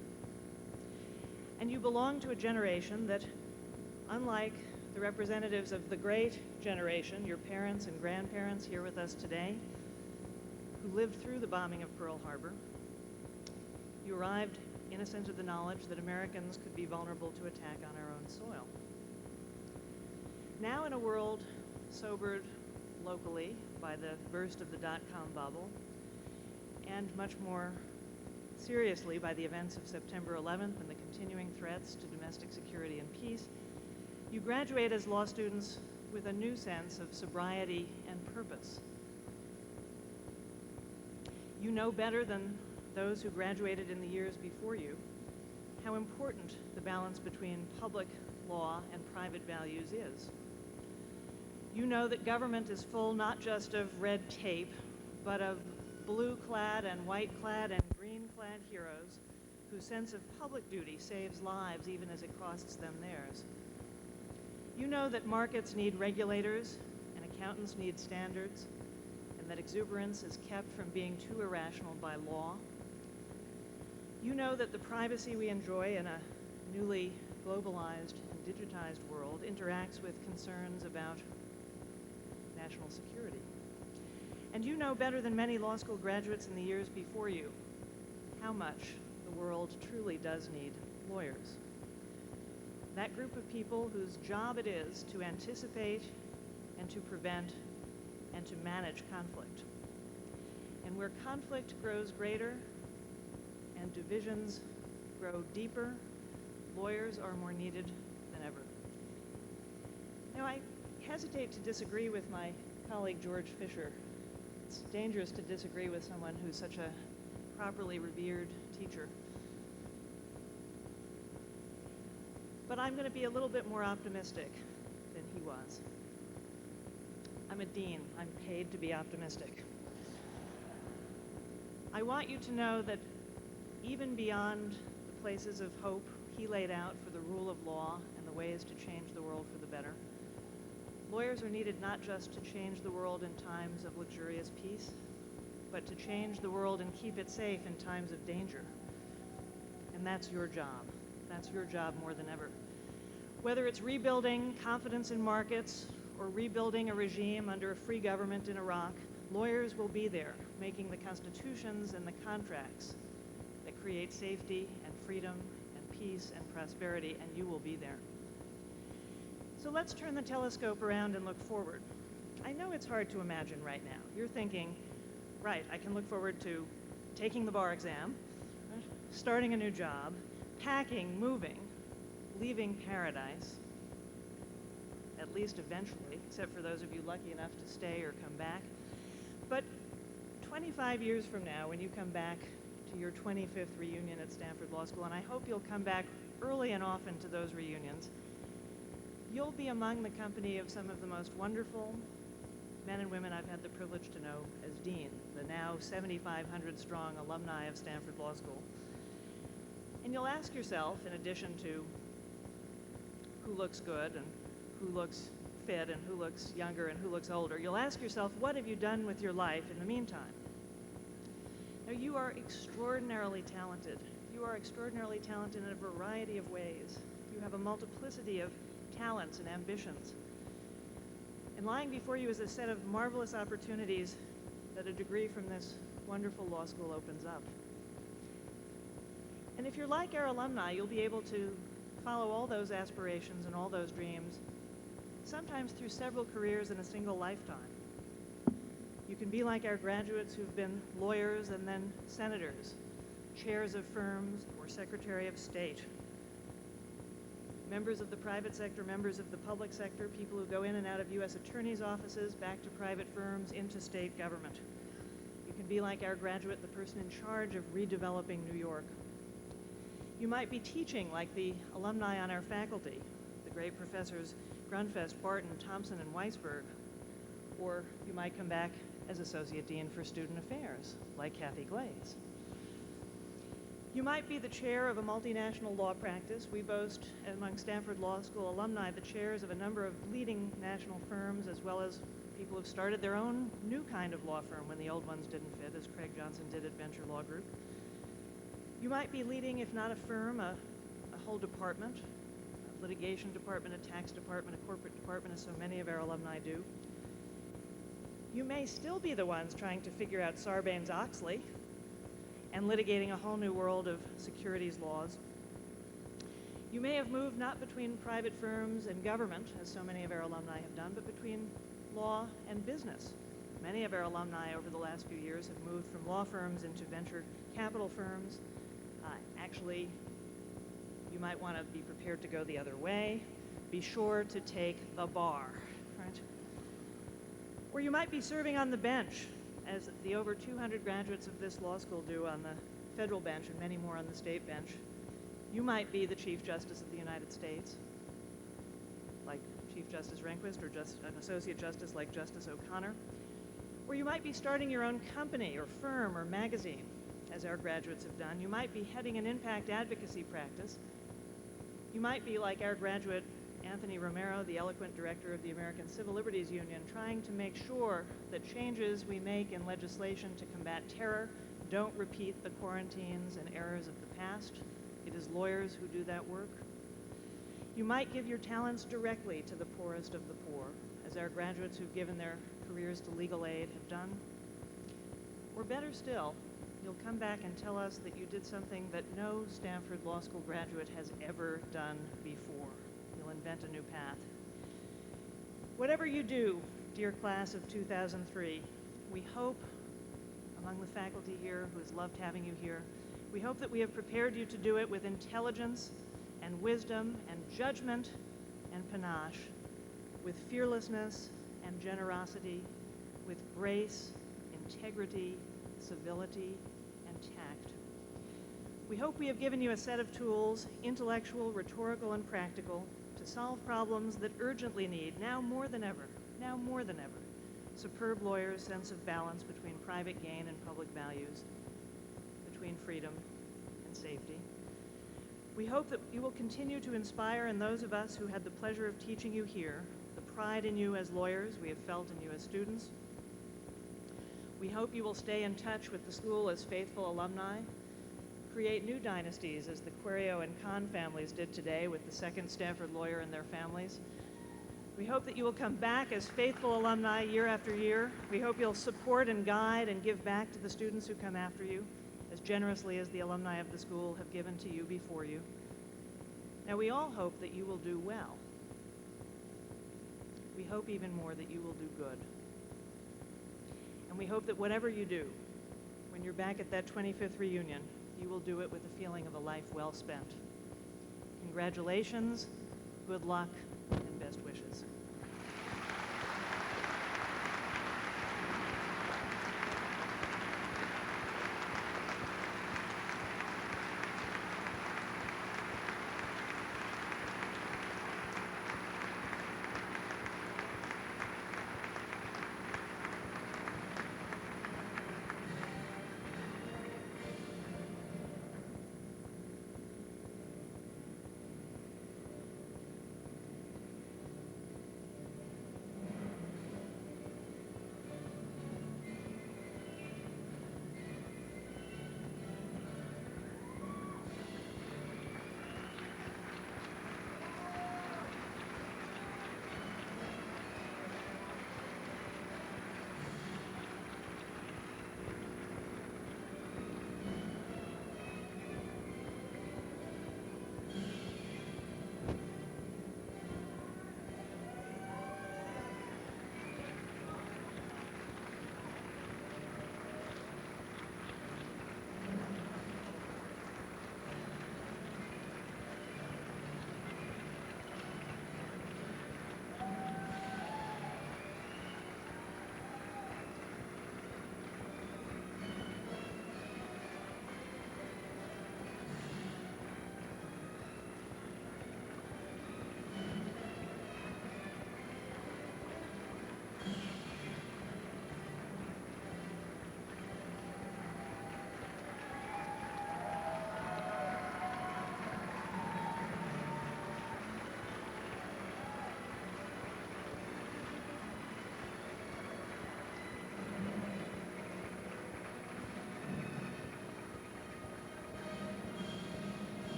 And you belong to a generation that, unlike the representatives of the great generation, your parents and grandparents here with us today, who lived through the bombing of Pearl Harbor, you arrived innocent of the knowledge that Americans could be vulnerable to attack on our own soil. Now, in a world sobered locally by the burst of the dot-com bubble, and much more seriously by the events of September 11th and the continuing threats to domestic security and peace, you graduate as law students with a new sense of sobriety and purpose. You know better than those who graduated in the years before you how important the balance between public law and private values is. You know that government is full not just of red tape, but of blue-clad and white-clad and green-clad heroes whose sense of public duty saves lives even as it costs them theirs. You know that markets need regulators and accountants need standards, and that exuberance is kept from being too irrational by law. You know that the privacy we enjoy in a newly globalized and digitized world interacts with concerns about national security. And you know better than many law school graduates in the years before you how much the world truly does need lawyers. That group of people whose job it is to anticipate and to prevent and to manage conflict. And where conflict grows greater and divisions grow deeper, lawyers are more needed than ever. Now, I hesitate to disagree with my colleague George Fisher. It's dangerous to disagree with someone who's such a properly revered teacher. But I'm going to be a little bit more optimistic than he was. I'm a dean. I'm paid to be optimistic. I want you to know that even beyond the places of hope he laid out for the rule of law and the ways to change the world for the better, lawyers are needed not just to change the world in times of luxurious peace, but to change the world and keep it safe in times of danger. And that's your job. That's your job more than ever. Whether it's rebuilding confidence in markets or rebuilding a regime under a free government in Iraq, lawyers will be there making the constitutions and the contracts that create safety and freedom and peace and prosperity, and you will be there. So let's turn the telescope around and look forward. I know it's hard to imagine right now. You're thinking, right, I can look forward to taking the bar exam, starting a new job, packing, moving, leaving paradise, at least eventually, except for those of you lucky enough to stay or come back. But 25 years from now, when you come back to to your 25th reunion at Stanford Law School, and I hope you'll come back early and often to those reunions. You'll be among the company of some of the most wonderful men and women I've had the privilege to know as dean, the now 7,500 strong alumni of Stanford Law School. And you'll ask yourself, in addition to who looks good and who looks fit and who looks younger and who looks older, you'll ask yourself, what have you done with your life in the meantime? Now, you are extraordinarily talented. You are extraordinarily talented in a variety of ways. You have a multiplicity of talents and ambitions. And lying before you is a set of marvelous opportunities that a degree from this wonderful law school opens up. And if you're like our alumni, you'll be able to follow all those aspirations and all those dreams, sometimes through several careers in a single lifetime. You can be like our graduates who've been lawyers and then senators, chairs of firms, or Secretary of State, members of the private sector, members of the public sector, people who go in and out of U.S. attorneys' offices, back to private firms, into state government. You can be like our graduate, the person in charge of redeveloping New York. You might be teaching like the alumni on our faculty, the great professors Grunfest, Barton, Thompson, and Weisberg. Or you might come back as Associate Dean for Student Affairs, like Kathy Glaze. You might be the chair of a multinational law practice. We boast, among Stanford Law School alumni, the chairs of a number of leading national firms, as well as people who've started their own new kind of law firm when the old ones didn't fit, as Craig Johnson did at Venture Law Group. You might be leading, if not a firm, a whole department, a litigation department, a tax department, a corporate department, as so many of our alumni do. You may still be the ones trying to figure out Sarbanes-Oxley and litigating a whole new world of securities laws. You may have moved not between private firms and government, as so many of our alumni have done, but between law and business. Many of our alumni over the last few years have moved from law firms into venture capital firms. Actually, you might want to be prepared to go the other way. Be sure to take the bar, right? Or you might be serving on the bench, as the over 200 graduates of this law school do on the federal bench and many more on the state bench. You might be the Chief Justice of the United States, like Chief Justice Rehnquist, or just an Associate Justice like Justice O'Connor. Or you might be starting your own company or firm or magazine, as our graduates have done. You might be heading an impact advocacy practice. You might be like our graduate Anthony Romero, the eloquent director of the American Civil Liberties Union, trying to make sure that changes we make in legislation to combat terror don't repeat the quarantines and errors of the past. It is lawyers who do that work. You might give your talents directly to the poorest of the poor, as our graduates who've given their careers to legal aid have done. Or better still, you'll come back and tell us that you did something that no Stanford Law School graduate has ever done before. You'll invent a new path. Whatever you do, dear class of 2003, we hope, among the faculty here who has loved having you here, we hope that we have prepared you to do it with intelligence and wisdom and judgment and panache, with fearlessness and generosity, with grace, integrity, civility, and tact. We hope we have given you a set of tools, intellectual, rhetorical, and practical, to solve problems that urgently need, now more than ever, superb lawyers' sense of balance between private gain and public values, between freedom and safety. We hope that you will continue to inspire in those of us who had the pleasure of teaching you here, the pride in you as lawyers we have felt in you as students. We hope you will stay in touch with the school as faithful alumni, create new dynasties as the Querio and Kahn families did today with the second Stanford lawyer and their families. We hope that you will come back as faithful alumni year after year. We hope you'll support and guide and give back to the students who come after you as generously as the alumni of the school have given to you before you. Now, we all hope that you will do well. We hope even more that you will do good. And we hope that whatever you do, when you're back at that 25th reunion, you will do it with a feeling of a life well spent. Congratulations, good luck,